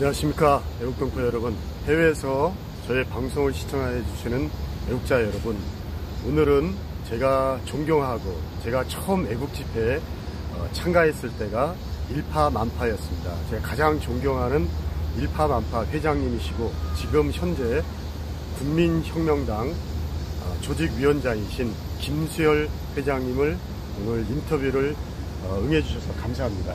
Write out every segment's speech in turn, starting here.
안녕하십니까 애국동포 여러분, 해외에서 저의 방송을 시청해 주시는 애국자 여러분, 오늘은 제가 존경하고 제가 처음 애국 집회에 참가했을 때가 일파만파였습니다. 제가 가장 존경하는 일파만파 회장님이시고 지금 현재 국민혁명당 조직위원장이신 김수열 회장님을 오늘 인터뷰를 응해주셔서 감사합니다.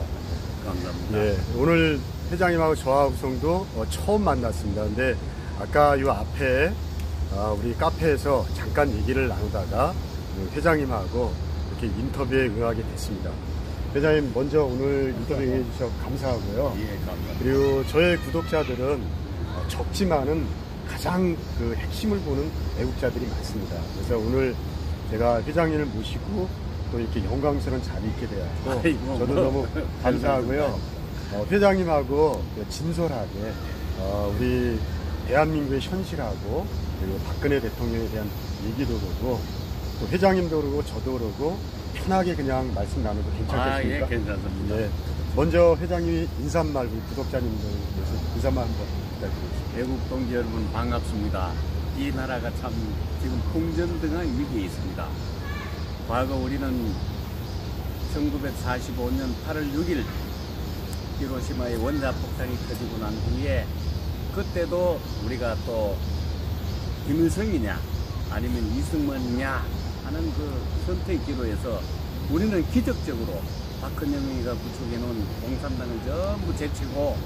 감사합니다. 예, 오늘 회장님하고 저하고성도 처음 만났습니다. 근데 아까 요 앞에 우리 카페에서 잠깐 얘기를 나누다가 회장님하고 이렇게 인터뷰에 응하게 됐습니다. 회장님 먼저 오늘 인터뷰 응해주셔서 감사하고요. 예, 감사합니다. 그리고 저의 구독자들은 적지만은 가장 그 핵심을 보는 애국자들이 많습니다. 그래서 오늘 제가 회장님을 모시고 또 이렇게 영광스러운 자리에 있게 되었고 저도 너무 감사하고요. 회장님하고 진솔하게 우리 대한민국의 현실하고 그리고 박근혜 대통령에 대한 얘기도 그러고 또 회장님도 그러고 저도 그러고 편하게 그냥 말씀 나눠도 괜찮겠습니까? 예, 괜찮습니다. 네. 먼저 회장님이 인사 말고 구독자님들 인사만 한번 부탁드리겠습니다. 애국 동지 여러분 반갑습니다. 이 나라가 참 지금 풍전등한 위기에 있습니다. 과거 우리는 1945년 8월 6일 히로시마의 원자폭탄이 터지고 난 후에 그때도 우리가 또 김일성이냐 아니면 이승만이냐 하는 그 선택기로 해서 우리는 기적적으로 박헌영이가 구축해놓은 공산당을 전부 제치고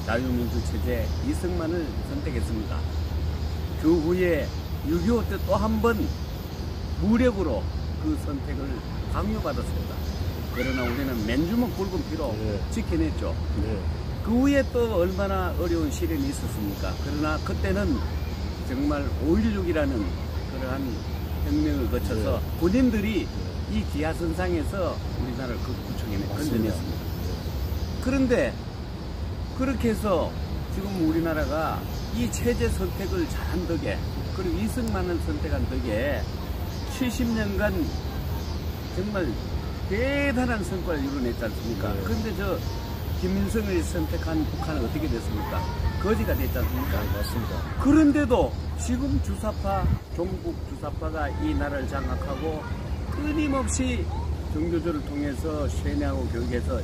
자유민주 체제 이승만을 선택했습니다. 그 후에 6.25 때 또 한 번 무력으로 그 선택을 강요받았습니다. 그러나 우리는 맨주먹 굵은 피로 지켜냈죠. 그 후에 또 얼마나 어려운 시련이 있었습니까? 그러나 그때는 정말 5.16이라는 그러한 혁명을 거쳐서 군인들이 이 기하선상에서 우리나라를 건져냈습니다. 그런데 그렇게 해서 지금 우리나라가 이 체제 선택을 잘한 덕에 그리고 이승만을 선택한 덕에 70년간 정말 대단한 성과를 이뤄냈지 않습니까? 그런데 저 김일성을 선택한 북한은 어떻게 됐습니까? 거지가 됐지 않습니까? 맞습니다. 그런데도 지금 주사파, 종북 주사파가 이 나라를 장악하고 끊임없이 정조조를 통해서 쇠뇌하고 교육해서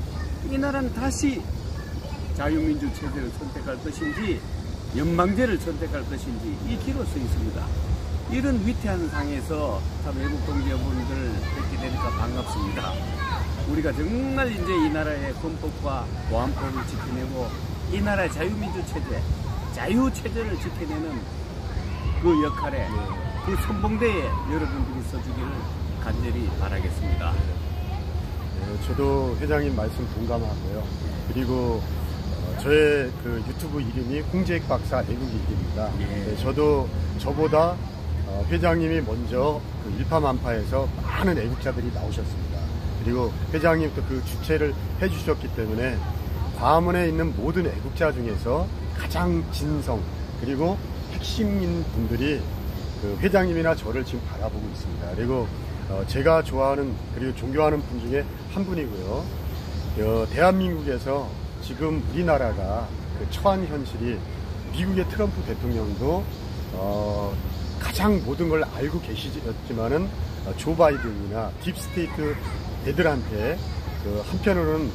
이 나라는 다시 자유민주 체제를 선택할 것인지 연방제를 선택할 것인지 이 길로 서 있습니다. 이런 위태한 상에서 참 애국 동지 여러분들 뵙게 되니까 반갑습니다. 우리가 정말 이제 이 나라의 헌법과 보안법을 지켜내고 이 나라의 자유민주 체제, 자유체제를 지켜내는 그 역할에 그 선봉대에 여러분들이 서주기를 간절히 바라겠습니다. 저도 회장님 말씀 동감하고요. 그리고 저의 그 유튜브 이름이 홍재익 박사 애국일기입니다. 저도 저보다 회장님이 먼저 그 일파만파에서 많은 애국자들이 나오셨습니다. 그리고 회장님 또 그 주최를 해주셨기 때문에 광화문에 있는 모든 애국자 중에서 가장 진성 그리고 핵심인 분들이 그 회장님이나 저를 지금 바라보고 있습니다. 그리고 제가 좋아하는 그리고 존경하는 분 중에 한 분이고요. 대한민국에서 지금 우리나라가 그 처한 현실이 미국의 트럼프 대통령도 가장 모든 걸 알고 계시지만은 조 바이든이나 딥스테이트 애들한테 그 한편으로는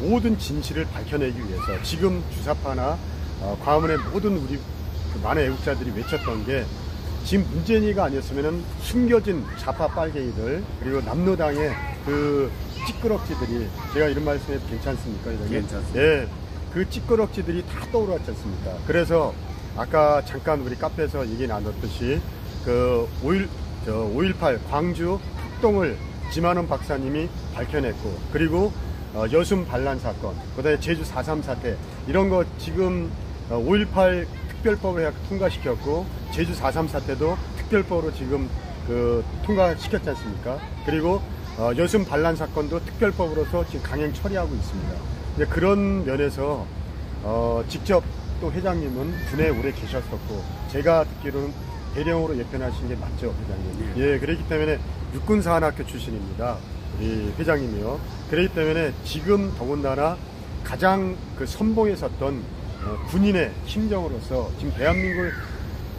모든 진실을 밝혀내기 위해서 지금 주사파나 광화문의 모든 우리 그 많은 애국자들이 외쳤던 게 지금 문재인이가 아니었으면은 숨겨진 좌파 빨갱이들 그리고 남로당의 그 찌끄럭지들이 제가 이런 말씀해도 괜찮습니까? 괜찮습니다. 예, 그 찌끄럭지들이 다 떠오르지 않습니까? 그래서 아까 잠깐 우리 카페에서 얘기 나눴듯이 그 5.18 광주 폭동을 지만원 박사님이 밝혀냈고 그리고 여순 반란 사건, 그다음에 제주 4.3 사태 이런 거 지금 5.18 특별법을 통과시켰고 제주 4.3 사태도 특별법으로 지금 그 통과시켰지 않습니까? 그리고 여순 반란 사건도 특별법으로서 지금 강행 처리하고 있습니다. 이제 그런 면에서 직접 또 회장님은 군에 오래 계셨었고 제가 듣기로는 대령으로 예편하신 게 맞죠, 회장님? 예, 그렇기 때문에 육군사관학교 출신입니다. 우리 회장님이요. 그렇기 때문에 지금 더군다나 가장 그 선봉에 섰던 군인의 심정으로서 지금 대한민국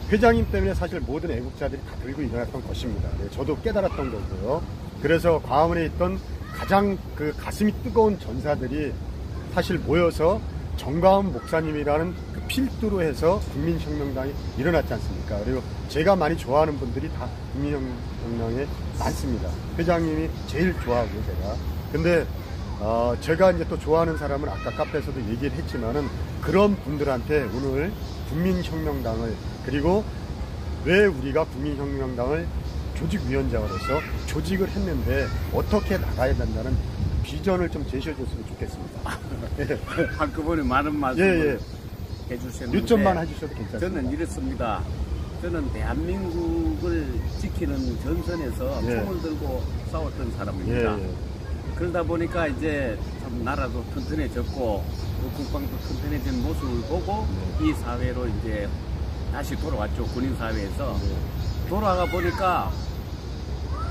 회장님 때문에 사실 모든 애국자들이 다 들고 일어났던 것입니다. 네, 저도 깨달았던 거고요. 그래서 광화문에 있던 가장 그 가슴이 뜨거운 전사들이 사실 모여서 정가은 목사님이라는 그 필두로 해서 국민혁명당이 일어났지 않습니까? 그리고 제가 많이 좋아하는 분들이 다 국민혁명당에 많습니다. 회장님이 제일 좋아하고 제가. 근데 제가 이제 또 좋아하는 사람은 아까 카페에서도 얘기를 했지만은 그런 분들한테 오늘 국민혁명당을, 그리고 왜 우리가 국민혁명당을 조직위원장으로서 조직을 했는데 어떻게 나가야 된다는 비전을 좀 제시해 줬으면 좋겠습니다. 한꺼번에 많은 말씀을 해주셨는데 요점만 해주셔도 괜찮습니다. 저는 이렇습니다. 저는 대한민국을 지키는 전선에서 총을 들고 싸웠던 사람입니다. 그러다 보니까 이제 참 나라도 튼튼해졌고 국방도 튼튼해진 모습을 보고 이 사회로 이제 다시 돌아왔죠. 군인사회에서. 돌아가 보니까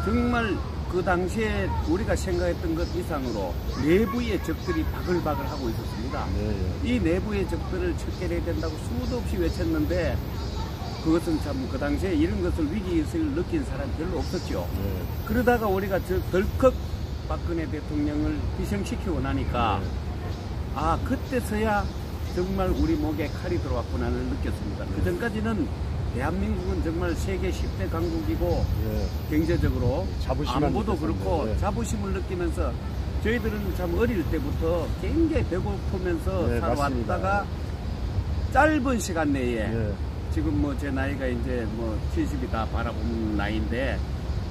정말 그 당시에 우리가 생각했던 것 이상으로 내부의 적들이 바글바글 하고 있었습니다. 이 내부의 적들을 척결해야 된다고 수도 없이 외쳤는데 그것은 참 그 당시에 이런 것을 위기의식을 느낀 사람이 별로 없었죠. 그러다가 우리가 덜컥 박근혜 대통령을 희생시키고 나니까 아 그때서야 정말 우리 목에 칼이 들어왔구나를 느꼈습니다. 그 전까지는 대한민국은 정말 세계 10대 강국이고 경제적으로 안보도 그렇고 자부심을 느끼면서 저희들은 참 어릴 때부터 굉장히 배고프면서 살아왔다가 짧은 시간 내에 지금 뭐 제 나이가 이제 뭐 70이 다 바라보는 나이인데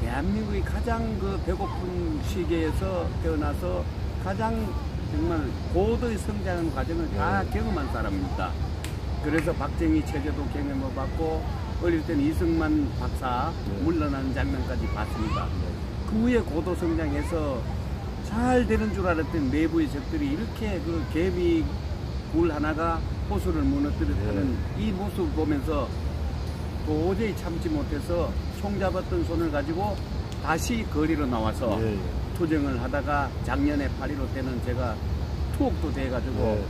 대한민국이 가장 그 배고픈 시기에서 태어나서 가장 정말 고도의 성장하는 과정을 다 경험한 사람입니다. 그래서 박정희 체제도 경험을 받고 어릴 때는 이승만 박사 물러나는 장면까지 봤습니다. 그 후에 고도 성장해서 잘 되는 줄 알았던 내부의 적들이 이렇게 그 개미 굴 하나가 호수를 무너뜨렸다는 이 모습을 보면서 도저히 참지 못해서 총 잡았던 손을 가지고 다시 거리로 나와서 투쟁을 하다가 작년에 8.15 때는 제가 투옥도 돼가지고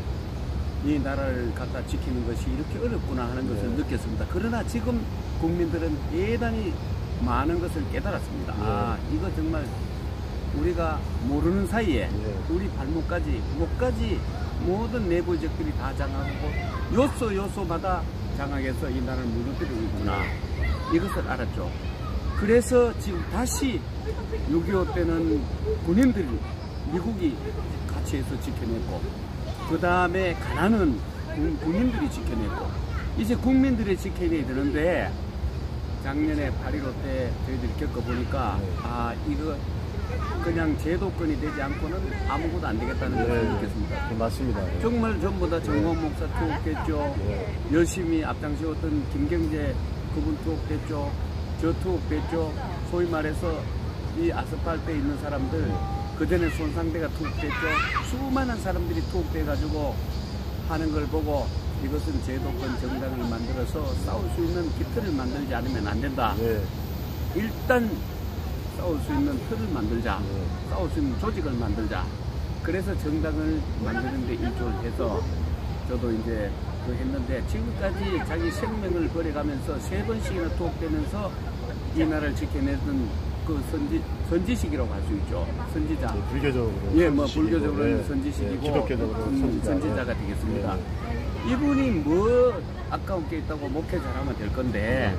이 나라를 갖다 지키는 것이 이렇게 어렵구나 하는 것을 느꼈습니다. 그러나 지금 국민들은 대단히 많은 것을 깨달았습니다. 아, 이거 정말 우리가 모르는 사이에 우리 발목까지, 목까지 모든 내부적들이 다 장악하고 요소마다 장악해서 이 나라를 무너뜨리고 있구나. 이것을 알았죠. 그래서 지금 다시 6.25 때는 군인들이 미국이 같이 해서 지켜냈고 그 다음에 가난은 국민들이 지켜냈고 이제 국민들이 지켜내야 되는데 작년에 8.15 때 저희들이 겪어보니까 아 이거 그냥 제도권이 되지 않고는 아무것도 안 되겠다는 것을 느꼈습니다. 맞습니다. 정말 전부 다 정광 목사 투옥됐죠. 열심히 앞장세웠던 김경재 그분 투옥됐죠. 저 투옥됐죠. 소위 말해서 이 아스팔트에 있는 사람들 그전에 손상대가 투옥됐죠. 수많은 사람들이 투옥돼가지고 하는 걸 보고 이것은 제도권 정당을 만들어서 싸울 수 있는 기틀을 만들지 않으면 안 된다. 일단 싸울 수 있는 틀을 만들자. 싸울 수 있는 조직을 만들자. 그래서 정당을 만드는 데 일조를 해서 저도 이제 그 했는데 지금까지 자기 생명을 버려가면서 3번씩이나 투옥되면서 이 나라를 지켜내던 그 선지식이라고 할 수 있죠. 선지자. 불교적으로. 예, 뭐 불교적으로는 선지식이고 기독교적으로 선지자가 되겠습니다. 이분이 뭐 아까운 게 있다고 목회 잘하면 될 건데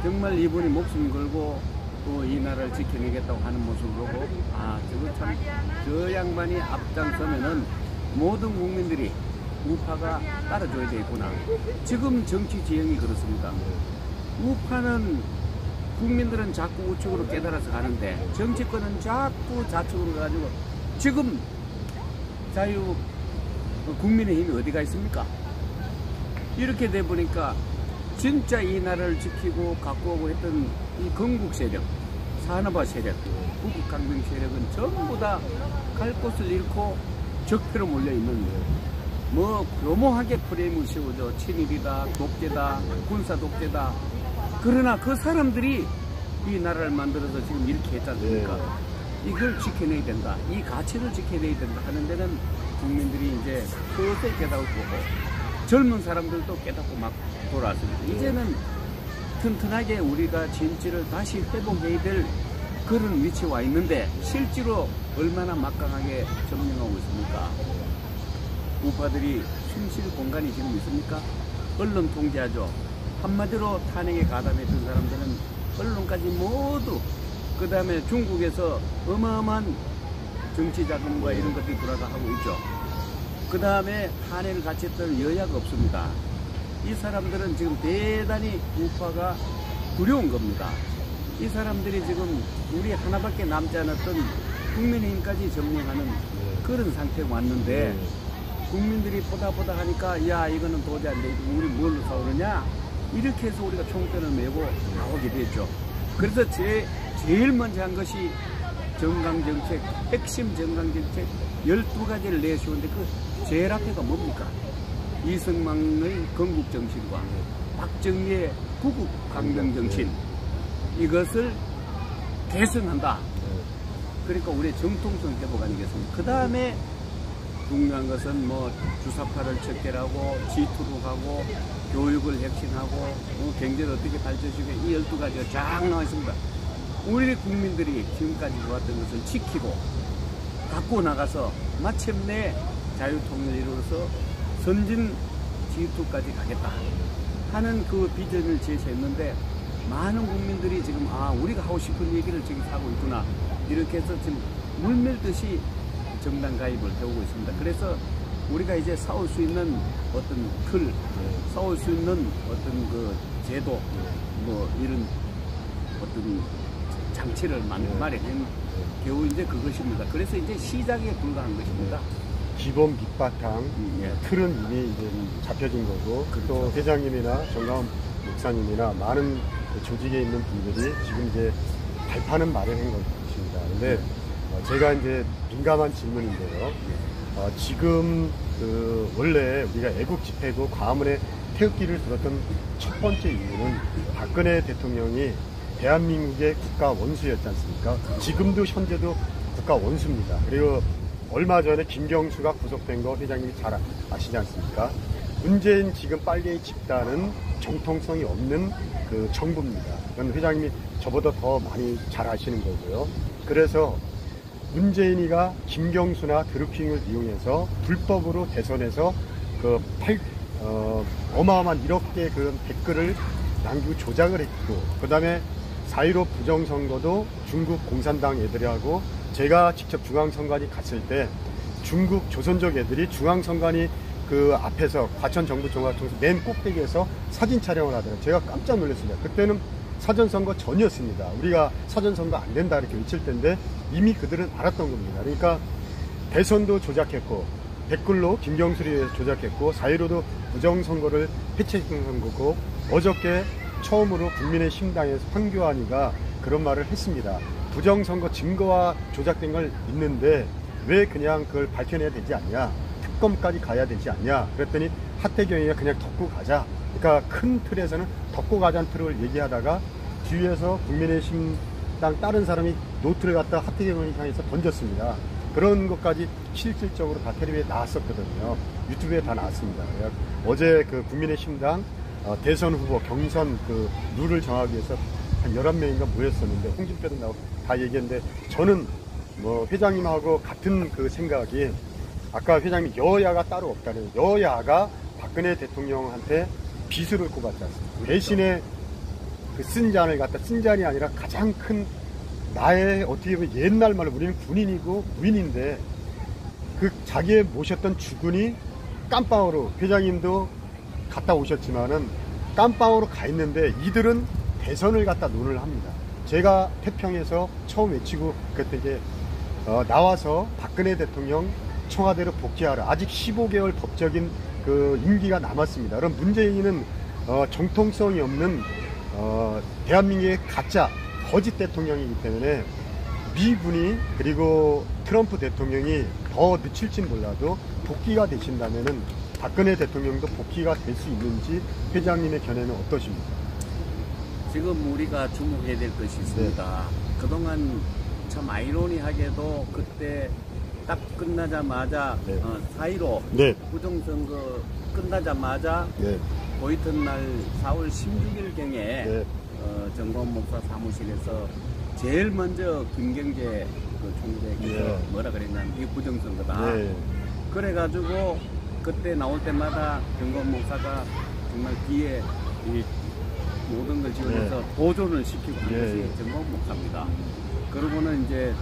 정말 이분이 목숨 걸고 또 이 나라를 지켜내겠다고 하는 모습을 보고 아 저거 참 저 양반이 앞장서면은 모든 국민들이 우파가 따라줘야 되겠구나. 지금 정치 지형이 그렇습니다. 우파는 국민들은 자꾸 우측으로 깨달아서 가는데 정치권은 자꾸 좌측으로 가가지고 지금 국민의힘이 어디가 있습니까? 이렇게 돼 보니까 진짜 이 나라를 지키고 갖고 오고 했던 이 건국 세력, 산업화 세력, 북극강병 세력은 전부 다 갈 곳을 잃고 적폐로 몰려있는 뭐 교모하게 프레임을 씌우죠. 친일이다, 독재다, 군사 독재다. 그러나 그 사람들이 이 나라를 만들어서 지금 이렇게 했지 않습니까? 이걸 지켜내야 된다. 이 가치를 지켜내야 된다 하는 데는 국민들이 이제 서서히 깨닫고 젊은 사람들도 깨닫고 막 돌아왔습니다. 이제는 튼튼하게 우리가 진지를 다시 회복해야 될 그런 위치에 와 있는데 실제로 얼마나 막강하게 점령하고 있습니까? 우파들이 숨쉴 공간이 지금 있습니까? 언론 통제하죠. 한마디로 탄핵에 가담했던 사람들은 언론까지 모두, 그 다음에 중국에서 어마어마한 정치 자금과 이런 것들이 돌아가고 있죠. 그 다음에 탄핵을 같이 했던 여야가 없습니다. 이 사람들은 지금 대단히 우파가 두려운 겁니다. 이 사람들이 지금 우리 하나밖에 남지 않았던 국민의힘까지 점령하는 그런 상태에 왔는데 국민들이 보다 하니까 야 이거는 도저히 안 돼. 우리 뭘로 싸우느냐? 이렇게 해서 우리가 총대를 메고 나오게 됐죠. 그래서 제일 먼저 한 것이 정강정책, 핵심 정강정책 12가지를 내세우는데 그 제일 앞에가 뭡니까? 이승만의 건국정신과 박정희의 구국강병정신, 이것을 개선한다. 그러니까 우리의 정통성 회복 아니겠습니까? 그 다음에 중요한 것은 뭐 주사파를 척결하고 G2로 가고 교육을 혁신하고 경제를 어떻게 발전시키고 이 12가지가 쫙 나와 있습니다. 우리 국민들이 지금까지 좋았던 것을 지키고 갖고 나가서 마침내 자유통일을 이루어서 선진 G2까지 가겠다 하는 그 비전을 제시했는데 많은 국민들이 지금 우리가 하고 싶은 얘기를 지금 하고 있구나 이렇게 해서 지금 물밀듯이 정당 가입을 해오고 있습니다. 그래서 우리가 이제 싸울 수 있는 어떤 틀, 싸울 수 있는 어떤 그 제도, 뭐 이런 어떤 장치를 마련한 겨우 이제 그것입니다. 그래서 이제 시작에 불과한 것입니다. 기본 밑바탕, 틀은 이미 이제 잡혀진 거고, 그렇죠. 또 회장님이나 정가원 목사님이나 많은 조직에 있는 분들이 지금 이제 발판은 마련한 것입니다. 근데 제가 이제 민감한 질문인데요. 지금 원래 우리가 애국 집회고 광화문에 태극기를 들었던 첫 번째 이유는 박근혜 대통령이 대한민국의 국가 원수였지 않습니까? 지금도 현재도 국가 원수입니다. 그리고 얼마 전에 김경수가 구속된 거 회장님이 잘 아시지 않습니까? 문재인 지금 빨갱이 집단은 정통성이 없는 그 정부입니다. 그건 회장님이 저보다 더 많이 잘 아시는 거고요. 그래서 문재인이가 김경수나 드루킹을 이용해서 불법으로 대선에서 어마어마한 1억 개 그 댓글을 남기고 조작을 했고, 그 다음에 4.15 부정선거도 중국 공산당 애들하고 제가 직접 중앙선관위 갔을 때 중국 조선족 애들이 중앙선관위 그 앞에서 과천정부종합청소 맨 꼭대기에서 사진 촬영을 하더라고요. 제가 깜짝 놀랐습니다. 그때는 사전선거 전이었습니다. 우리가 사전선거 안 된다 이렇게 외칠 텐데 이미 그들은 알았던 겁니다. 그러니까 대선도 조작했고 댓글로 김경수를 조작했고 4.15도 부정선거를 해체시킨 거고, 어저께 처음으로 국민의힘당에서 황교안이가 그런 말을 했습니다. 부정선거 증거와 조작된 걸 있는데 왜 그냥 그걸 밝혀내야 되지 않냐, 특검까지 가야 되지 않냐 그랬더니 하태경이가 그냥 덮고 가자, 그러니까 큰 틀에서는 덮고 가자는 틀을 얘기하다가 뒤에서 국민의힘당 다른 사람이 노트를 갖다 하태경을 향해서 던졌습니다. 그런 것까지 실질적으로 다 텔레비에 나왔었거든요. 유튜브에 다 나왔습니다. 어제 그 국민의힘당 대선 후보 경선 그 룰을 정하기 위해서 한 11명인가 모였었는데 홍준표도 나오고 다 얘기했는데, 저는 뭐 회장님하고 같은 그 생각이, 아까 회장님 여야가 따로 없다는, 여야가 박근혜 대통령한테 비수를 꼽았지 않습니까? 대신에 그 쓴 잔을 갖다, 쓴 잔이 아니라 가장 큰 나의 어떻게 보면 옛날 말로 우리는 군인이고 무인인데 그 자기의 모셨던 주군이 깜빵으로, 회장님도 갔다 오셨지만은 깜빵으로 가 있는데 이들은 대선을 갖다 논을 합니다. 제가 태평에서 처음 외치고 그때 이제 나와서 박근혜 대통령 청와대로 복귀하라. 아직 15개월 법적인 그 임기가 남았습니다. 그럼 문재인은 정통성이 없는 대한민국의 가짜 거짓 대통령이기 때문에 미군이 그리고 트럼프 대통령이 더 늦출진 몰라도 복귀가 되신다면은 박근혜 대통령도 복귀가 될 수 있는지 회장님의 견해는 어떠십니까? 지금 우리가 주목해야 될 것이 있습니다. 그동안 참 아이러니하게도 그때 딱 끝나자마자 네. 4.15 네. 부정선거 끝나자마자 네. 그 이튿날 4월 16일경에 네. 정광훈 목사 사무실에서 제일 먼저 김경재 그 총재께서 네. 뭐라 그랬냐면 이게 부정선거다. 네. 그래가지고 그때 나올 때마다 정광훈 목사가 정말 뒤에 이 모든 걸 지원해서 보존을 시키고 한 것이 정광훈 목사입니다. 그러고는 이제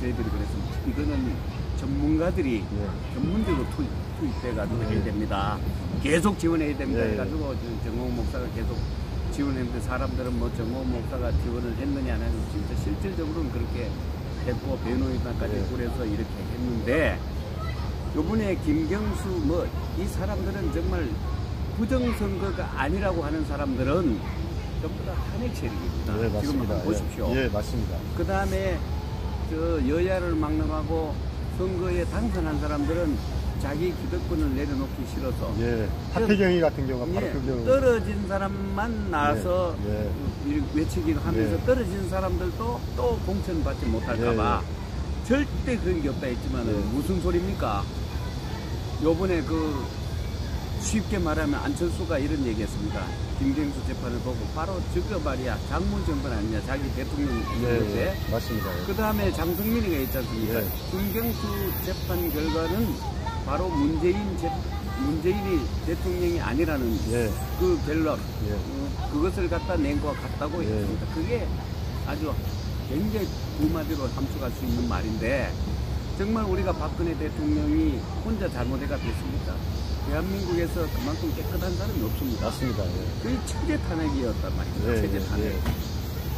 저희들이 그랬습니다. 이거는 전문가들이 전문적으로 투입돼가지고 해야 됩니다. 계속 지원해야 됩니다. 해가지고 정광훈 목사가 계속 지원했는데 사람들은 뭐 정광훈 목사가 지원을 했느냐 안 했느냐 진짜 실질적으로는 그렇게 했고 변호인단까지 꾸려서 이렇게 했는데 요번에 김경수 뭐 이 사람들은 정말 부정선거가 아니라고 하는 사람들은 전부 다 탄핵 세력입니다. 네, 맞습니다. 지금 한번 보십시오. 예, 맞습니다. 그 다음에 저 여야를 막론하고 선거에 당선한 사람들은 자기 기득권을 내려놓기 싫어서 하태경이 같은 경우가 바로 그 경우 떨어진 사람만 나와서 외치기를 하면서 떨어진 사람들도 또 공천받지 못할까봐 절대 그런 게 없다 했지만 무슨 소리입니까? 요번에 그 쉽게 말하면 안철수가 이런 얘기했습니다. 김경수 재판을 보고 바로 저거 말이야 장문 정권 아니냐 자기 대통령 때 맞습니다. 그 다음에 장성민이가 있지 않습니까? 김경수 재판 결과는 바로 문재인이 대통령이 아니라는 그 결론 그것을 갖다 낸 것 같다고 했습니다. 그게 아주 굉장히 두 마디로 함축할 수 있는 말인데 정말 우리가 박근혜 대통령이 혼자 잘못해가 됐습니까? 대한민국에서 그만큼 깨끗한 사람이 없습니다. 맞습니다. 그게 체제 탄핵이었단 말이죠. 체제 탄핵.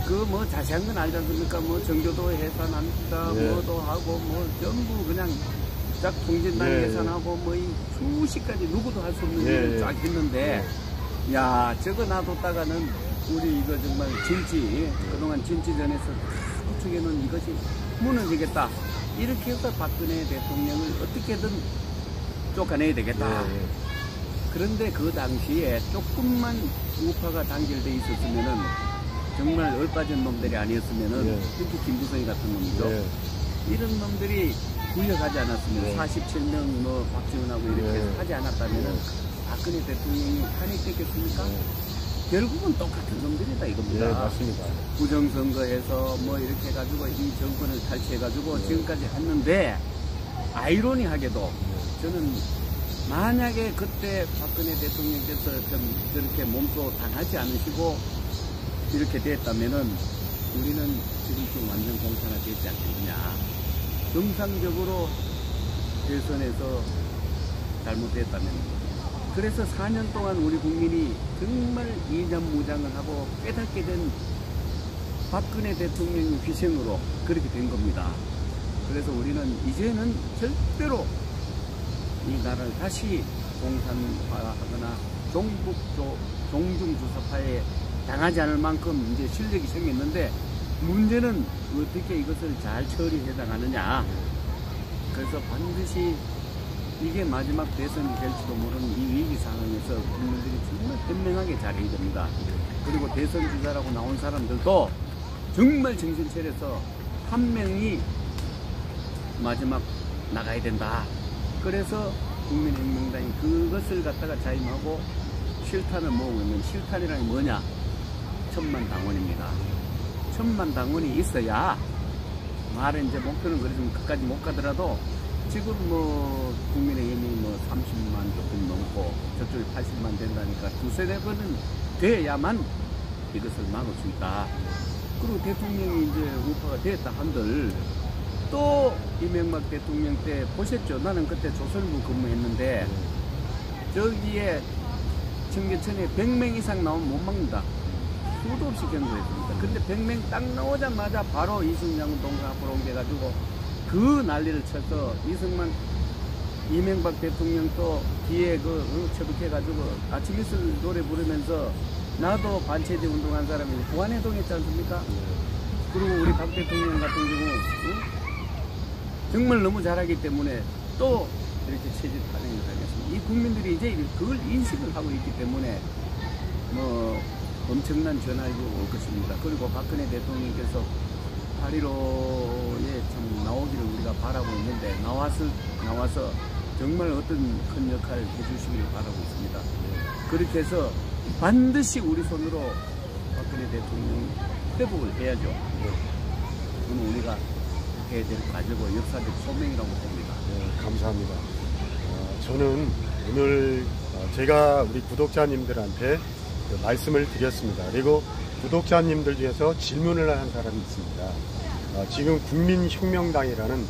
그 뭐 자세한 건 알지 않습니까? 뭐 정교도 해산합니다. 뭐도 하고 뭐 전부 그냥 쫙 통진당 해산하고 뭐 이 수십 가지 누구도 할 수 없는 일을 쫙 했는데 야 저거 놔뒀다가는 우리 이거 정말 진치 그동안 진치전에서 우측에는 이것이 무너지겠다. 이렇게 해서 박근혜 대통령을 어떻게든 쫓아내야 되겠다. 그런데 그 당시에 조금만 우파가 단결돼 있었으면은 정말 얼빠진 놈들이 아니었으면은 특히 김부성이 같은 놈이죠. 이런 놈들이 구역하지 않았으면 47명 뭐 박지원하고 이렇게 하지 않았다면은 박근혜 대통령이 탄핵됐겠습니까? 결국은 똑같은 놈들이다 이겁니다. 맞습니다. 부정선거에서 뭐 이렇게 해가지고 이 정권을 탈취해가지고 지금까지 했는데 아이러니하게도 저는 만약에 그때 박근혜 대통령께서 좀 저렇게 몸소 당하지 않으시고 이렇게 됐다면은 우리는 지금쯤 완전 공산화되지 않겠느냐. 정상적으로 대선에서 잘못됐다면. 그래서 4년 동안 우리 국민이 정말 이념무장을 하고 깨닫게 된 박근혜 대통령의 희생으로 그렇게 된 겁니다. 그래서 우리는 이제는 절대로 이 나라를 다시 공산화하거나 종중주사파에 당하지 않을 만큼 이제 실력이 생겼는데 문제는 어떻게 이것을 잘 처리해 나가느냐. 그래서 반드시 이게 마지막 대선이 될지도 모르는 이 위기 상황에서 국민들이 정말 현명하게 잘해야 됩니다. 그리고 대선 주자라고 나온 사람들도 정말 정신 차려서 한 명이 마지막 나가야 된다. 그래서 국민혁명당이 그것을 갖다가 자임하고 실탄을 모으고 있는 실탄이라는 게 뭐냐? 1000만 당원입니다. 1000만 당원이 있어야 말은 이제 목표는 그래서 끝까지 못 가더라도 지금 뭐 국민의힘이 뭐 30만 조금 넘고 저쪽이 80만 된다니까 두세 번은 돼야만 이것을 막을 수 있다. 그리고 대통령이 이제 우파가 됐다 한들 또 이명박 대통령 때 보셨죠? 나는 그때 조선부 근무했는데 저기에 청계천에 100명 이상 나오면 못 막는다. 수도 없이 경고했습니다. 근데 100명 딱 나오자마자 바로 이승만 동상 앞으로 옮겨가지고 그 난리를 쳐서 이명박 대통령 또 뒤에 처박혀가지고 아침 이슬 노래 부르면서 나도 반체제 운동한 사람이 부안해동했지 않습니까? 그리고 우리 박 대통령 같은 경우 정말 너무 잘하기 때문에 또 이렇게 체제 탄핵을 당했습니다. 이 국민들이 이제 그걸 인식을 하고 있기 때문에 뭐 엄청난 전화가 올 것입니다. 그리고 박근혜 대통령께서 8.15에 참 나오기를 우리가 바라고 있는데 나와서 정말 어떤 큰 역할을 해주시기를 바라고 있습니다. 그렇게 해서 반드시 우리 손으로 박근혜 대통령 회복을 해야죠. 그건 우리가 해야 될 과제고 역사적 소명이라고 봅니다. 네, 감사합니다. 저는 오늘 제가 우리 구독자님들한테 말씀을 드렸습니다. 그리고 구독자님들 중에서 질문을 한 사람이 있습니다. 지금 국민혁명당이라는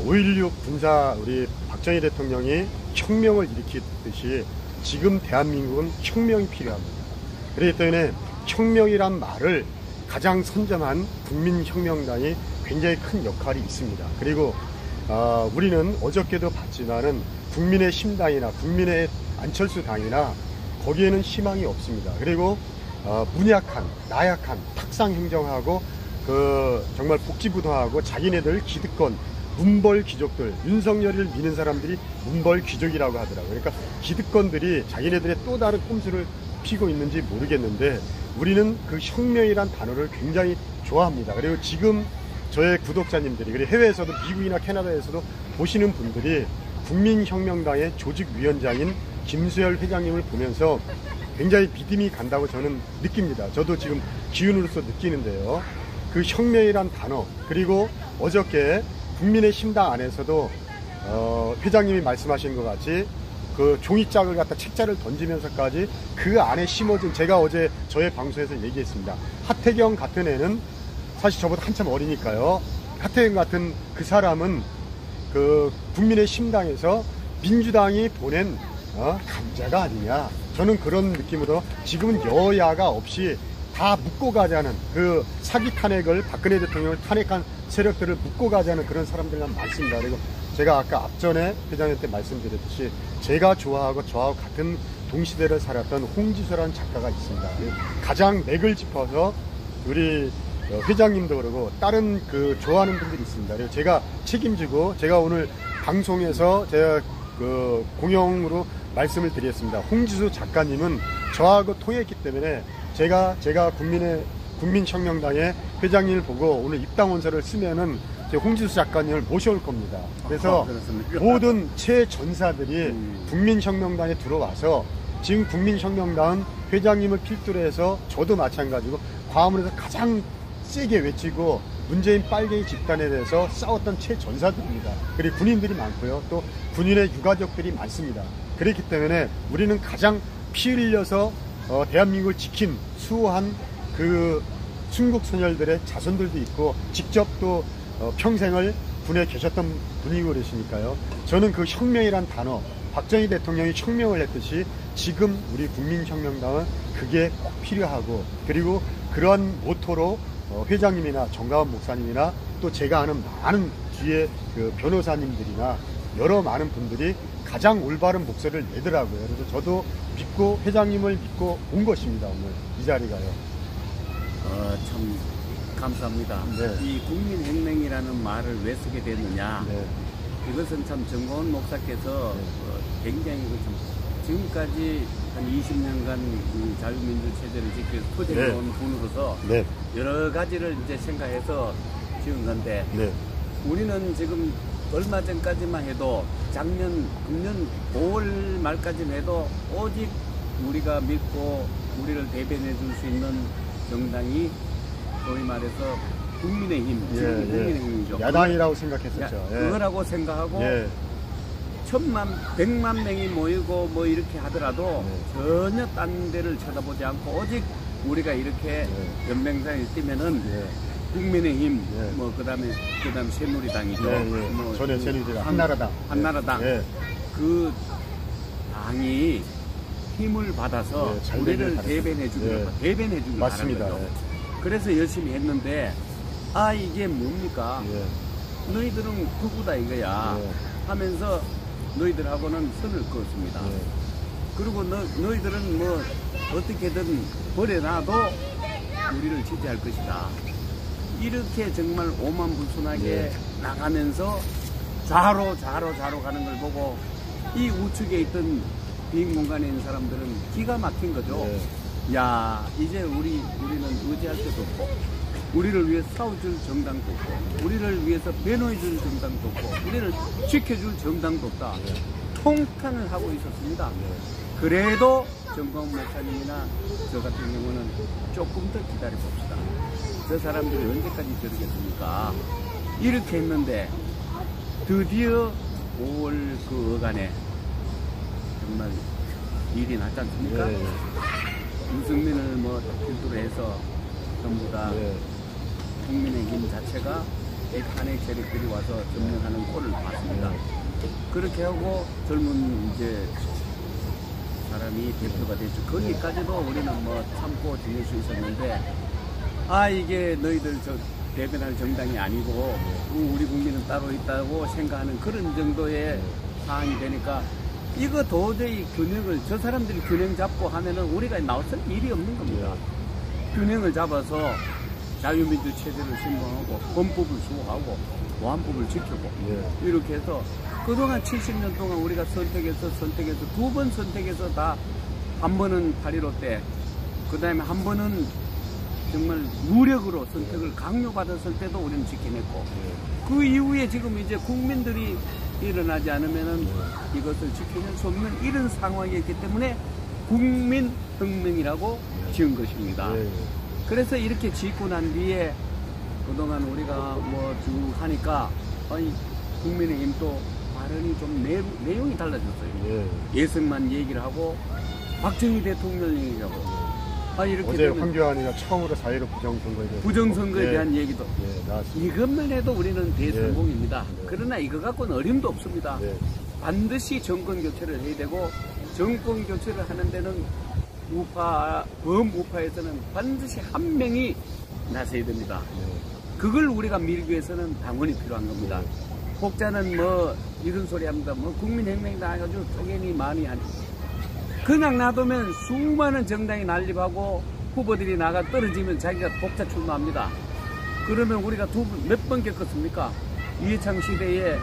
5.16 군사 우리 박정희 대통령이 혁명을 일으켰듯이 지금 대한민국은 혁명이 필요합니다. 그렇기 때문에 혁명이란 말을 가장 선점한 국민혁명당이 굉장히 큰 역할이 있습니다. 그리고 우리는 어저께도 봤지만은 국민의 심당이나 국민의 안철수 당이나 거기에는 희망이 없습니다. 그리고 문약한, 나약한, 탁상 행정하고 정말 복지부동하고 자기네들 기득권, 문벌 귀족들, 윤석열을 미는 사람들이 문벌 귀족이라고 하더라고요. 그러니까 기득권들이 자기네들의 또 다른 꼼수를 피고 있는지 모르겠는데 우리는 그 혁명이란 단어를 굉장히 좋아합니다. 그리고 지금 저의 구독자님들이 그리고 해외에서도 미국이나 캐나다에서도 보시는 분들이 국민혁명당의 조직위원장인 김수열 회장님을 보면서 굉장히 믿음이 간다고 저는 느낍니다. 저도 지금 기운으로서 느끼는데요. 그 혁명이란 단어, 그리고 어저께 국민의 심당 안에서도 회장님이 말씀하신 것 같이 그 종이짝을 갖다 책자를 던지면서까지 그 안에 심어진, 제가 어제 저의 방송에서 얘기했습니다. 하태경 같은 애는 사실 저보다 한참 어리니까요. 하태경 같은 그 사람은 그 국민의 심당에서 민주당이 보낸 감자가 아니냐. 저는 그런 느낌으로 지금은 여야가 없이 다 묶고 가자는 그 사기 탄핵을 박근혜 대통령을 탄핵한 세력들을 묶고 가자는 그런 사람들만 많습니다. 그리고 제가 아까 앞전에 회장님한테 말씀드렸듯이 제가 좋아하고 저하고 같은 동시대를 살았던 홍지서라는 작가가 있습니다. 가장 맥을 짚어서 우리 회장님도 그러고 다른 그 좋아하는 분들이 있습니다. 그리고 제가 책임지고 제가 오늘 방송에서 제가 그 공영으로 말씀을 드렸습니다. 홍지수 작가님은 저하고 통했기 때문에 제가 국민혁명당의 회장님을 보고 오늘 입당원서를 쓰면은 홍지수 작가님을 모셔올 겁니다. 그래서 모든 최전사들이 국민혁명당에 들어와서 지금 국민혁명당은 회장님을 필두로 해서 저도 마찬가지고 광화문에서 가장 세게 외치고 문재인 빨갱이 집단에 대해서 싸웠던 최전사들입니다. 그리고 군인들이 많고요. 또 군인의 유가족들이 많습니다. 그렇기 때문에 우리는 가장 피 흘려서 대한민국을 지킨 수호한 그 순국선열들의 자손들도 있고 직접 또 평생을 군에 계셨던 분이고 그러시니까요. 저는 그 혁명이란 단어, 박정희 대통령이 혁명을 했듯이 지금 우리 국민혁명당은 그게 꼭 필요하고, 그리고 그러한 모토로 회장님이나 정가원 목사님이나 또 제가 아는 많은 뒤에 그 변호사님들이나 여러 많은 분들이 가장 올바른 목소리를 내더라고요. 그래서 저도 믿고 회장님을 믿고 온 것입니다. 오늘 이 자리가요. 참 감사합니다. 네. 이 국민혁명이라는 말을 왜 쓰게 됐느냐. 네. 이것은 참 정가원 목사께서 굉장히 참 지금까지 한 20년간 이 자유민주 체제를 지켜서 토쟁해온 분으로서 네. 여러 가지를 이제 생각해서 지은 건데 네. 우리는 지금 얼마 전까지만 해도 금년 5월 말까지만 해도 오직 우리가 믿고 우리를 대변해 줄 수 있는 정당이 소위 말해서 국민의힘, 지금 국민의힘이죠. 야당이라고 생각했었죠. 그거라고 생각하고 1000만, 100만 명이 모이고 뭐 이렇게 하더라도 전혀 딴 데를 쳐다보지 않고 오직 우리가 이렇게 연맹상에 뛰면은 국민의힘, 뭐 그다음에 새누리당이죠. 뭐 전에 새누리당, 한나라당. 그 당이 힘을 받아서 우리를 대변해 주는 맞습니다. 그래서 열심히 했는데 이게 뭡니까? 너희들은 극우다 이거야 하면서 너희들하고는 선을 그었습니다. 그리고 너희들은 뭐 어떻게든 버려놔도 우리를 지지할 것이다. 이렇게 정말 오만불순하게 나가면서 좌로 가는 걸 보고 이 우측에 있던 빈 공간에 있는 사람들은 기가 막힌 거죠. 야, 이제 우리는 의지할 데도 없고 우리를 위해 싸워줄 정당도 없고, 우리를 위해서 변호해줄 정당도 없고, 우리를 지켜줄 정당도 없다. 통탄을 하고 있었습니다. 그래도 정광훈 목사님이나 저 같은 경우는 조금 더 기다려봅시다. 저 사람들이 언제까지 저러겠습니까? 이렇게 했는데 드디어 5월 그 어간에 정말 일이 났지 않습니까? 유승민을 뭐 필두로 해서 전부 다 국민의힘 자체가 이 탄핵 세력들이 와서 점령하는 꼴을 봤습니다. 그렇게 하고 젊은 이제 사람이 대표가 됐죠. 거기까지도 우리는 뭐 참고 지낼 수 있었는데, 아, 이게 너희들 저 대변할 정당이 아니고 우리 국민은 따로 있다고 생각하는 그런 정도의 상황이 되니까 이거 도저히 균형을, 저 사람들이 균형 잡고 하면은 우리가 나왔을 일이 없는 겁니다. 균형을 잡아서 자유민주 체제를 신봉하고 헌법을 수호하고 보안법을 지키고 이렇게 해서 그동안 70년 동안 우리가 선택해서 두 번 선택해서 다 한 번은 8.15 때, 그 다음에 한 번은 정말 무력으로 선택을 강요받았을 때도 우리는 지켜냈고, 그 이후에 지금 이제 국민들이 일어나지 않으면은 이것을 지켜낼 수 없는 이런 상황이었기 때문에 국민혁명이라고 지은 것입니다. 그래서 이렇게 짓고 난 뒤에 그동안 우리가 뭐 쭉 하니까 아니 국민의힘도 발언이 좀 내용이 달라졌어요. 예승만 얘기를 하고 박정희 대통령 얘기하고 이렇게 어제 황교안이가 처음으로 4.15 부정선거에 대한 얘기도 이것만 해도 우리는 대성공입니다. 그러나 이거 갖고는 어림도 없습니다. 반드시 정권 교체를 해야 되고, 정권 교체를 하는 데는 범우파에서는 반드시 한 명이 나서야 됩니다. 그걸 우리가 밀기 위해서는 당원이 필요한 겁니다. 혹자는 뭐 이런 소리 합니다. 뭐 국민혁명이다 해가지고 쪼개니 많이 하니, 그냥 놔두면 수많은 정당이 난립하고 후보들이 나가 떨어지면 자기가 독자 출마합니다. 그러면 우리가 몇 번 겪었습니까? 이해창 시대에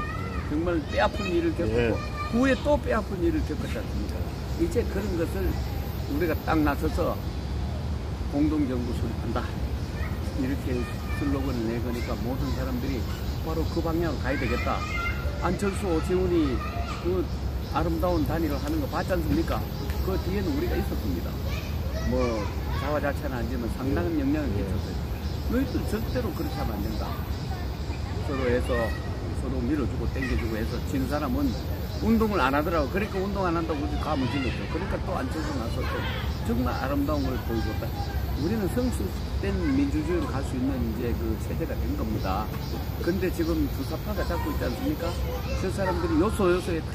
정말 뼈아픈 일을 겪었고 후에 또 뼈아픈 일을 겪었지 않습니까? 이제 그런 것을 우리가 딱 나서서 공동정부 수립한다 이렇게 슬로건을 내거니까 모든 사람들이 바로 그 방향으로 가야 되겠다. 안철수, 오세훈이 그 아름다운 단일을 하는 거 봤지 않습니까? 그 뒤에는 우리가 있었습니다. 뭐 자화자찬은 아니지만 상당한 영향을 끼쳤어요. 너희들 절대로 그렇게 하면 안 된다. 서로 해서 서로 밀어주고 땡겨주고 해서 진 사람은 운동을 안 하더라고. 그러니까 운동 안 한다고 감을 질렀죠. 그러니까 또 안철수 나서 또 정말 아름다운 걸 보여줬다. 우리는 성숙된 민주주의로 갈 수 있는 이제 그 세대가 된 겁니다. 근데 지금 주사파가 잡고 있지 않습니까? 저 사람들이 요소요소에 다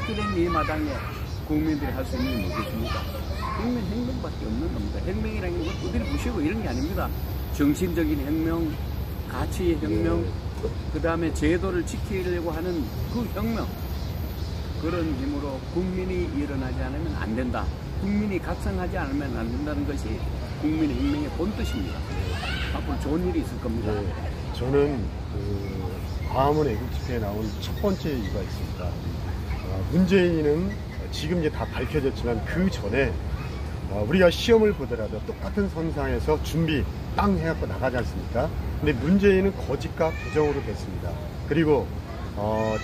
들은 이 마당에 국민들이 할 수 있는 게 뭐겠습니까? 혁명, 혁명밖에 없는 겁니다. 혁명이라는 건 어디를 부시고 이런 게 아닙니다. 정신적인 혁명, 가치의 혁명, 그 다음에 제도를 지키려고 하는 그 혁명, 그런 힘으로 국민이 일어나지 않으면 안 된다. 국민이 각성하지 않으면 안 된다는 것이 국민의 혁명의 본뜻입니다. 앞으로 좋은 일이 있을 겁니다. 저는 광화문 애국 집회에 나온 첫 번째 이유가 있습니다. 문재인은 지금 이제 다 밝혀졌지만 그 전에 우리가 시험을 보더라도 똑같은 선상에서 준비 땅 해갖고 나가지 않습니까? 근데 문재인은 거짓과 부정으로 됐습니다. 그리고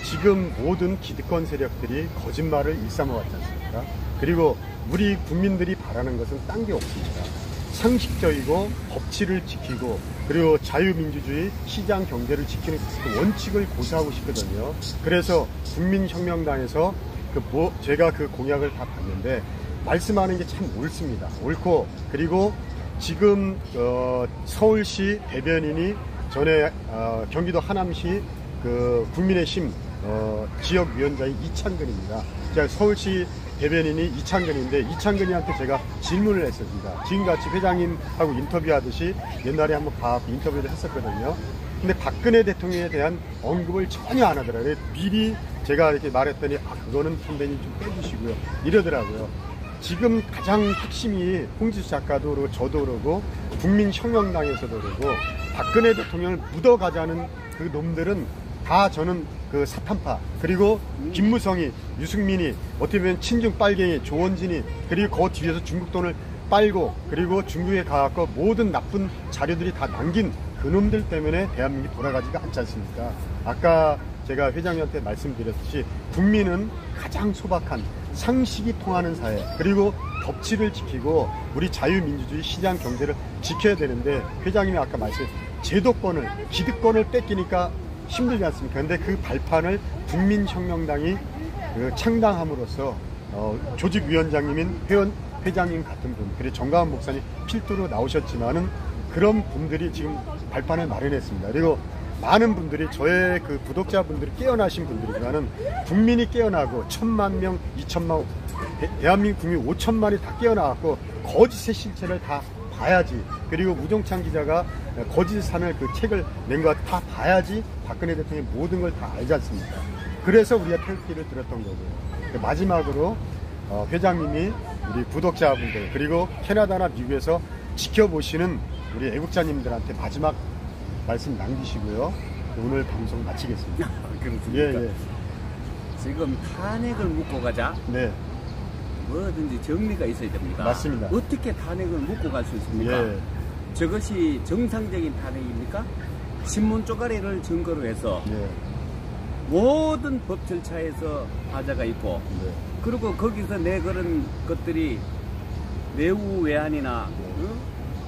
지금 모든 기득권 세력들이 거짓말을 일삼아왔지 않습니까? 그리고 우리 국민들이 바라는 것은 딴 게 없습니다. 상식적이고 법치를 지키고 그리고 자유민주주의 시장 경제를 지키는 그 원칙을 고수하고 싶거든요. 그래서 국민혁명당에서 제가 그 공약을 다 봤는데 말씀하는 게 참 옳습니다. 옳고, 그리고 지금 서울시 대변인이 전에 경기도 하남시 그 국민의힘 지역위원장이 이창근입니다. 제가 서울시 대변인이 이창근인데 이창근이한테 제가 질문을 했습니다. 지금같이 회장님하고 인터뷰하듯이 옛날에 한번 가서 인터뷰를 했었거든요. 근데 박근혜 대통령에 대한 언급을 전혀 안 하더라고요. 미리 제가 이렇게 말했더니 그거는 선배님 좀 빼주시고요 이러더라고요. 지금 가장 핵심이 홍지수 작가도 그러고 저도 그러고 국민혁명당에서도 그러고 박근혜 대통령을 묻어가자는 그 놈들은 다 저는 그 사탄파, 그리고 김무성이, 유승민이, 어떻게 보면 친중 빨갱이, 조원진이, 그리고 그 뒤에서 중국 돈을 빨고 그리고 중국에 가갖고 모든 나쁜 자료들이 다 남긴 그놈들 때문에 대한민국이 돌아가지가 않지 않습니까? 아까 제가 회장님한테 말씀드렸듯이 국민은 가장 소박한 상식이 통하는 사회, 그리고 법치를 지키고 우리 자유민주주의 시장 경제를 지켜야 되는데, 회장님이 아까 말씀하신 제도권을, 기득권을 뺏기니까 힘들지 않습니까? 근데 그 발판을 국민혁명당이 창당함으로써 조직위원장님인 회장님 같은 분, 그리고 정가은 목사님 필두로 나오셨지만은 그런 분들이 지금 발판을 마련했습니다. 그리고 많은 분들이, 저의 그 구독자분들이 깨어나신 분들이지만은 국민이 깨어나고 1,000만 명, 2,000만, 대한민국 국민 5천만이 다 깨어나갖고 거짓의 실체를 다 봐야지. 그리고 우종찬 기자가 거짓산을 그 책을 낸 거 다 봐야지 박근혜 대통령이 모든 걸 다 알지 않습니까? 그래서 우리가 태극기를 들었던 거고요. 마지막으로 회장님이 우리 구독자분들, 그리고 캐나다나 미국에서 지켜보시는 우리 애국자님들한테 마지막 말씀 남기시고요. 오늘 방송 마치겠습니다. 그렇습니까? 예, 예. 지금 탄핵을 묻고 가자. 네. 뭐든지 정리가 있어야 됩니다. 맞습니다. 어떻게 탄핵을 묻고 갈 수 있습니까? 예. 저것이 정상적인 탄핵입니까? 신문 쪼가리를 증거로 해서 예. 모든 법 절차에서 하자가 있고, 네. 그리고 거기서 내걸은 것들이 매우 외환이나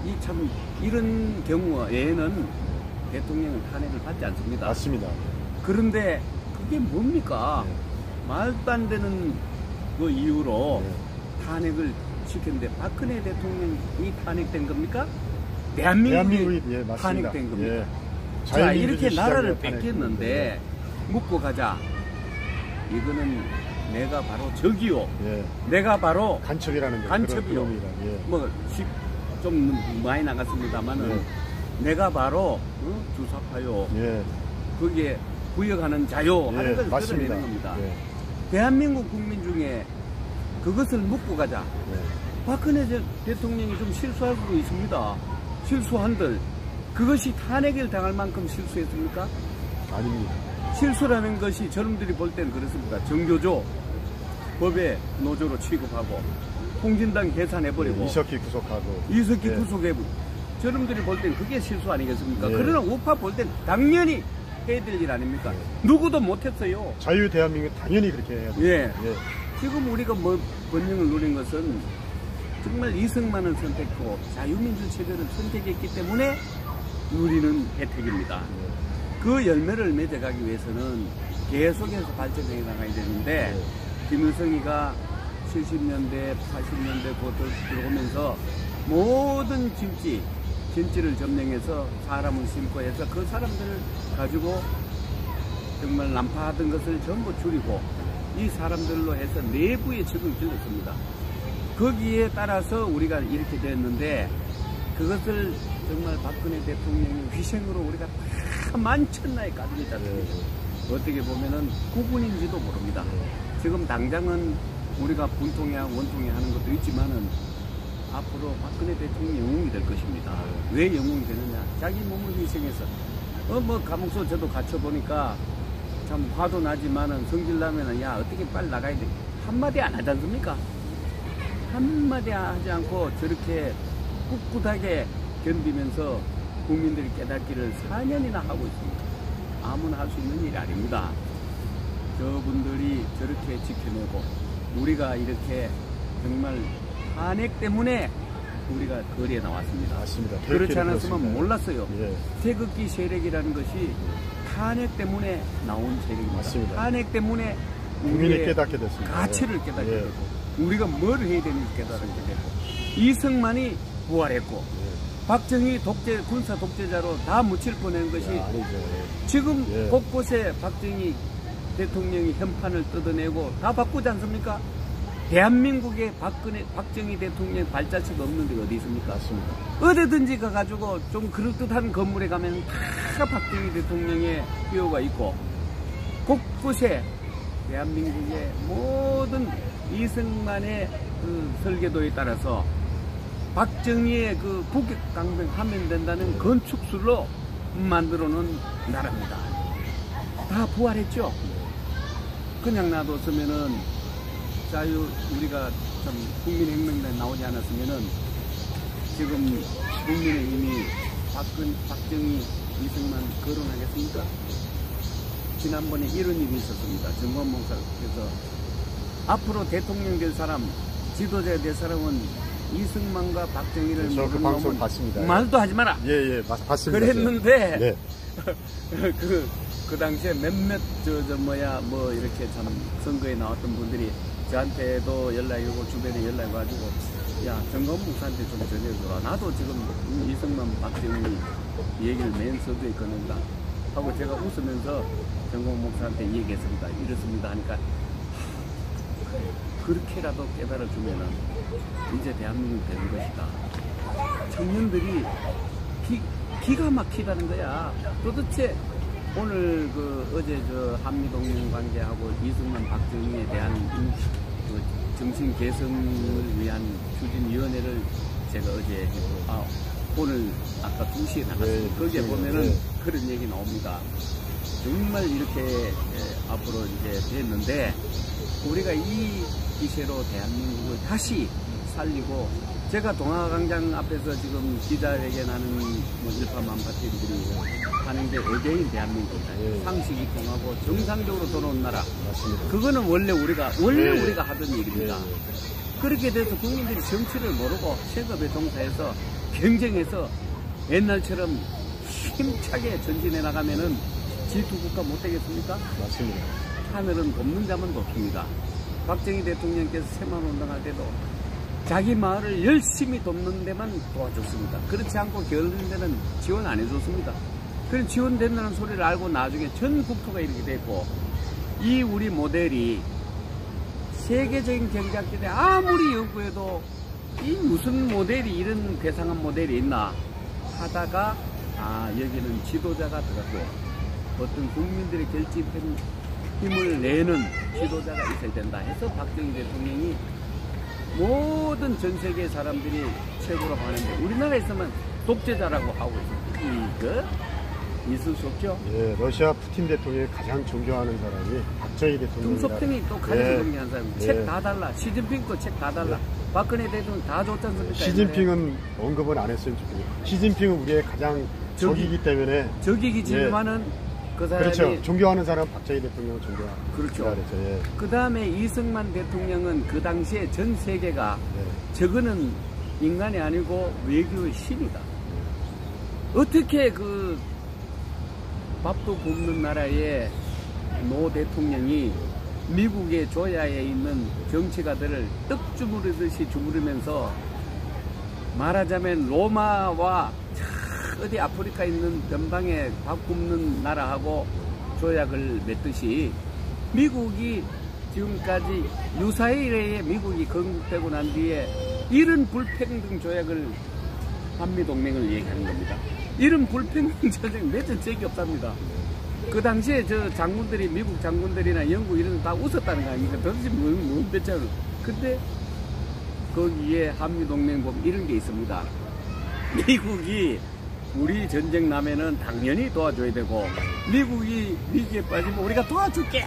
이 참 이런 경우에는 대통령은 탄핵을 받지 않습니다. 맞습니다. 그런데 그게 뭡니까? 말도 안 되는 그 이유로 탄핵을 시켰는데, 박근혜 대통령이 탄핵된 겁니까? 대한민국이 예, 맞습니다. 탄핵된 겁니다. 예. 자, 이렇게 자유민주주의 나라를 시장에 뺏겼는데 묻고 가자. 이거는 내가 바로 적이요. 예. 내가 바로 간첩이라는 거. 간첩이요. 예. 뭐 좀 많이 나갔습니다만은 예. 내가 바로 주사파요. 예. 거기에 구역하는 자요 하는 예, 것을 맞습니다. 드러내는 겁니다. 예. 대한민국 국민 중에 그것을 묻고 가자. 예. 박근혜 대통령이 좀 실수할 수도 있습니다. 실수한들 그것이 탄핵을 당할 만큼 실수했습니까? 아닙니다. 실수라는 것이 저놈들이 볼 때는 그렇습니다. 정교조 법의 노조로 취급하고 홍진당 해산해버리고 예, 이석기 구속하고 이석기 예. 구속해버리고, 저놈들이 볼 때는 그게 실수 아니겠습니까? 예. 그러나 우파 볼 때는 당연히 해야 될 일 아닙니까? 누구도 못했어요. 자유 대한민국 당연히 그렇게 해야 돼요. 예. 예. 지금 우리가 뭐 번영을 누린 것은 정말 이승만을 선택하고 자유민주 체제를 선택했기 때문에 누리는 혜택입니다. 그 열매를 맺어가기 위해서는 계속해서 발전해 나가야 되는데, 김일성이가 70년대, 80년대 곧 들어오면서 모든 진지를 점령해서 사람을 심고 해서 그 사람들을 가지고 정말 난파하던 것을 전부 줄이고 이 사람들로 해서 내부의 적을 길렀습니다. 거기에 따라서 우리가 이렇게 됐는데, 그것을 정말 박근혜 대통령의 희생으로 우리가 다 만천나에 가지고 있다. 어떻게 보면은 구분인지도 모릅니다. 지금 당장은 우리가 분통회 원통회 하는 것도 있지만은 앞으로 박근혜 대통령이 영웅이 될 것입니다. 왜 영웅이 되느냐? 자기 몸을 희생해서 뭐 감옥소 저도 갇혀보니까 참 화도 나지만은 성질 나면은 야 어떻게 빨리 나가야 돼, 한마디 안 하지 않습니까? 한마디 하지 않고 저렇게 꿋꿋하게 견디면서 국민들이 깨닫기를 4년이나 하고 있습니다. 아무나 할 수 있는 일이 아닙니다. 저분들이 저렇게 지켜내고 우리가 이렇게 정말 탄핵 때문에 우리가 거리에 나왔습니다. 맞습니다. 그렇지 않았으면 그렇습니다. 몰랐어요. 예. 태극기 세력이라는 것이 탄핵 때문에 나온 세력입니다. 맞습니다. 탄핵 때문에 국민이 우리의 깨닫게 됐습니다. 가치를 깨닫게 예. 되고 우리가 뭘 해야 되는지 깨닫게 되고, 이승만이 부활했고 박정희 군사 독재자로 다 묻힐 뻔한 것이 아니죠. 지금 예. 곳곳에 박정희 대통령이 현판을 뜯어내고 다 바꾸지 않습니까? 대한민국에 박정희 대통령 발자취가 없는 데가 어디 있습니까? 맞습니다. 어디든지 가가지고 좀 그럴듯한 건물에 가면 다 박정희 대통령의 뼈가 있고, 곳곳에 대한민국의 모든 이승만의 그 설계도에 따라서 박정희의 그 북격강병하면 된다는 건축술로 만들어 놓은 나라입니다. 다 부활했죠. 그냥 놔뒀으면은 우리가 참 국민혁명단에 나오지 않았으면은 지금 국민의힘이 박정희, 이승만 거론하겠습니까? 지난번에 이런 일이 있었습니다. 정권 목사께서 앞으로 대통령 될 사람, 지도자 될 사람은 이승만과 박정희를 저 그 방송 봤습니다. 말도 하지 마라. 예, 봤습니다. 그랬는데 네. 그 당시에 몇몇 뭐 이렇게 참 선거에 나왔던 분들이 저한테도 연락이 오고 주변에 연락이 와가지고 야 정건 목사한테 좀 전해줘라. 나도 지금 이승만 박정희 얘기를 맨 서두에 꺼낸다 하고 제가 웃으면서 정건 목사한테 얘기했습니다. 이렇습니다 하니까 그렇게라도 깨달아주면은 이제 대한민국 되는 것이다. 청년들이 기가 막히다는 거야. 도대체 오늘 어제 한미동맹 관계하고 이승만 박정희에 대한 정신 개선을 위한 추진위원회를 제가 어제 오늘 아까 2시에 나갔습니다. 네, 거기에 보면은 네. 그런 얘기 나옵니다. 정말 이렇게 앞으로 이제 됐는데 우리가 이 기세로 대한민국을 다시 살리고 제가 동화광장 앞에서 지금 기자회견하는 일파만파들이 하는데 외계인 대한민국이다. 네. 상식이 통하고 정상적으로 돌아온 나라. 맞습니다. 그거는 원래 우리가 네. 하던 일입니다. 네. 그렇게 돼서 국민들이 정치를 모르고 세금에 종사해서 경쟁해서 옛날처럼 힘차게 전진해 나가면은 G2국가 못 되겠습니까? 맞습니다. 하늘은 돕는 자만 돕습니다. 박정희 대통령께서 새만운동할 때도 자기 마을을 열심히 돕는 데만 도와줬습니다. 그렇지 않고 게으른 데는 지원 안 해줬습니다. 그런 지원된다는 소리를 알고 나중에 전 국토가 이렇게 됐고 이 우리 모델이 세계적인 경제학계에 아무리 연구해도 이 무슨 모델이 이런 괴상한 모델이 있나 하다가 여기는 지도자가 들어갔고 어떤 국민들의 결집 힘을 내는 지도자가 있어야 된다 해서 박정희 대통령이 모든 전 세계 사람들이 최고로 하는데 우리나라에서만 독재자라고 하고 있습니다. 이거 있을 수 없죠. 예, 러시아 푸틴 대통령이 가장 존경하는 사람이 박정희 대통령입니다. 등소평이 또 가장 예. 존경하는 사람. 예. 책 다 달라. 시진핑 거 책 다 달라. 박근혜 대통령 다 줬지 않습니까? 시진핑은 언급은 안 했으면 좋겠네요. 시진핑은 우리의 가장 적이기 때문에 적이기지만은 그 사람이 그렇죠. 존경하는 사람은 박정희 대통령을 존경하는 그렇죠. 예. 그 다음에 이승만 대통령은 그 당시에 전 세계가 예. 저거는 인간이 아니고 외교의 신이다. 어떻게 그 밥도 굶는 나라의 노 대통령이 미국의 조야에 있는 정치가들을 떡 주무르듯이 주무르면서 말하자면 로마와 어디 아프리카 있는 변방에 밥 굶는 나라하고 조약을 맺듯이 미국이 지금까지 유사일에 미국이 건국되고 난 뒤에 이런 불평등 조약을 한미동맹을 얘기하는 겁니다. 이런 불평등 조약을 맺은 적이 없답니다. 그 당시에 저 장군들이 미국 장군들이나 영국 이런 다 웃었다는 거 아닙니까? 도대체 뭔 배짱을. 근데 거기에 한미동맹 보면 이런 게 있습니다. 미국이 우리 전쟁 나면은 당연히 도와줘야 되고 미국이 위기에 빠지면 우리가 도와줄게.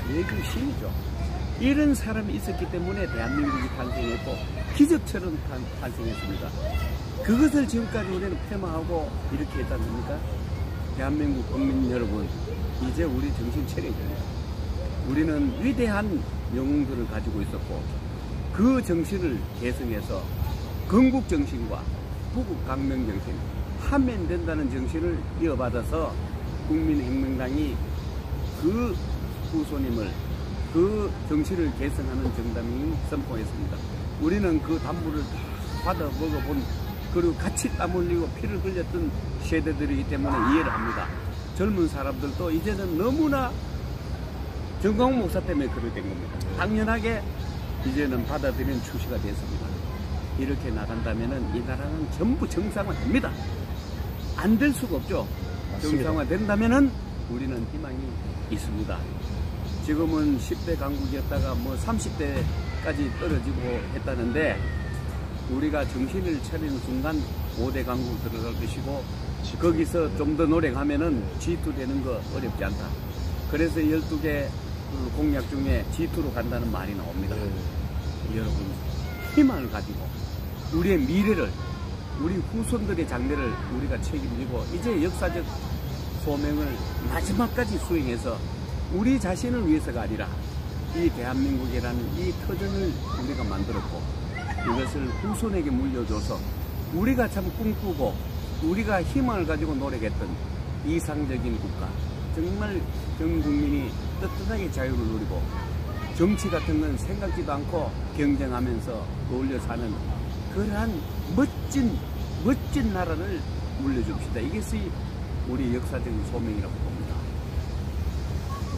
외교 신이죠. 이런 사람이 있었기 때문에 대한민국이 탄생했고 기적처럼 탄생했습니다. 그것을 지금까지 우리는 폐마하고 이렇게 했지 않습니까? 대한민국 국민 여러분, 이제 우리 정신 차려야 됩니다. 우리는 위대한 영웅들을 가지고 있었고 그 정신을 계승해서 건국 정신과 부국 강명 정신, 하면 된다는 정신을 이어받아서 국민혁명당이 그 후손임을, 그 정신을 계승하는 정당이 선포했습니다. 우리는 그 단물을 다 받아 먹어본, 그리고 같이 땀 흘리고 피를 흘렸던 세대들이기 때문에 이해를 합니다. 젊은 사람들도 이제는 너무나 정광훈 목사 때문에 그렇게 된 겁니다. 당연하게 이제는 받아들이는 추세가 됐습니다. 이렇게 나간다면 이 나라는 전부 정상화됩니다. 안 될 수가 없죠. 정상화된다면 우리는 희망이 있습니다. 지금은 10대 강국이었다가 뭐 30대까지 떨어지고 했다는데 우리가 정신을 차리는 순간 5대 강국 들어갈 것이고 거기서 좀 더 노력하면은 G2 되는 거 어렵지 않다. 그래서 12개 공약 중에 G2로 간다는 말이 나옵니다. 여러분 희망을 가지고 우리의 미래를, 우리 후손들의 장래를 우리가 책임지고 이제 역사적 소명을 마지막까지 수행해서 우리 자신을 위해서가 아니라 이 대한민국이라는 이 터전을 우리가 만들었고 이것을 후손에게 물려줘서 우리가 참 꿈꾸고 우리가 희망을 가지고 노력했던 이상적인 국가, 정말 전 국민이 떳떳하게 자유를 누리고 정치 같은 건 생각지도 않고 경쟁하면서 어울려 사는 그러한 멋진 나라를 물려줍시다. 이것이 우리 역사적인 소명이라고 봅니다.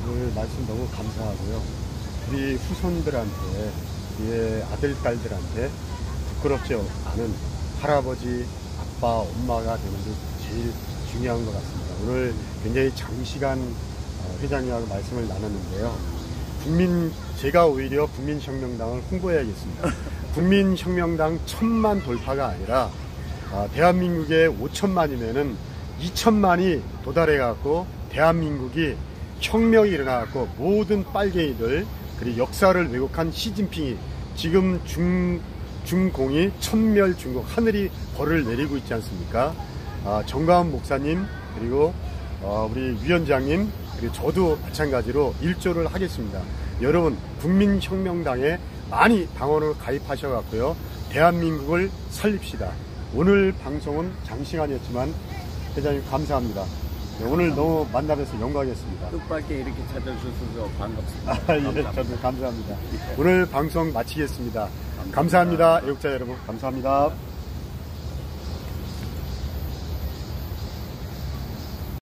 오늘 말씀 너무 감사하고요. 우리 후손들한테, 우리의 아들, 딸들한테 부끄럽지 않은 할아버지, 아빠, 엄마가 되는 게 제일 중요한 것 같습니다. 오늘 굉장히 장시간 회장님하고 말씀을 나눴는데요. 제가 오히려 국민혁명당을 홍보해야겠습니다. 국민혁명당 1000만 돌파가 아니라 대한민국에 5천만이면은 2천만이 도달해갖고 대한민국이 혁명이 일어나갖고 모든 빨갱이들 그리고 역사를 왜곡한 시진핑이 지금 중공이 천멸중국 하늘이 벌을 내리고 있지 않습니까? 정가은 목사님 그리고 우리 위원장님 그리고 저도 마찬가지로 일조를 하겠습니다. 여러분 국민혁명당에 많이 당원으로 가입하셔갖고요 대한민국을 살립시다. 오늘 방송은 장시간이었지만 회장님 감사합니다. 네, 오늘 너무 만나뵈서 영광이었습니다. 뜻밖에 이렇게 찾아주셔서 반갑습니다. 예, 저도 감사합니다. 오늘 방송 마치겠습니다. 감사합니다. 애국자 여러분 감사합니다.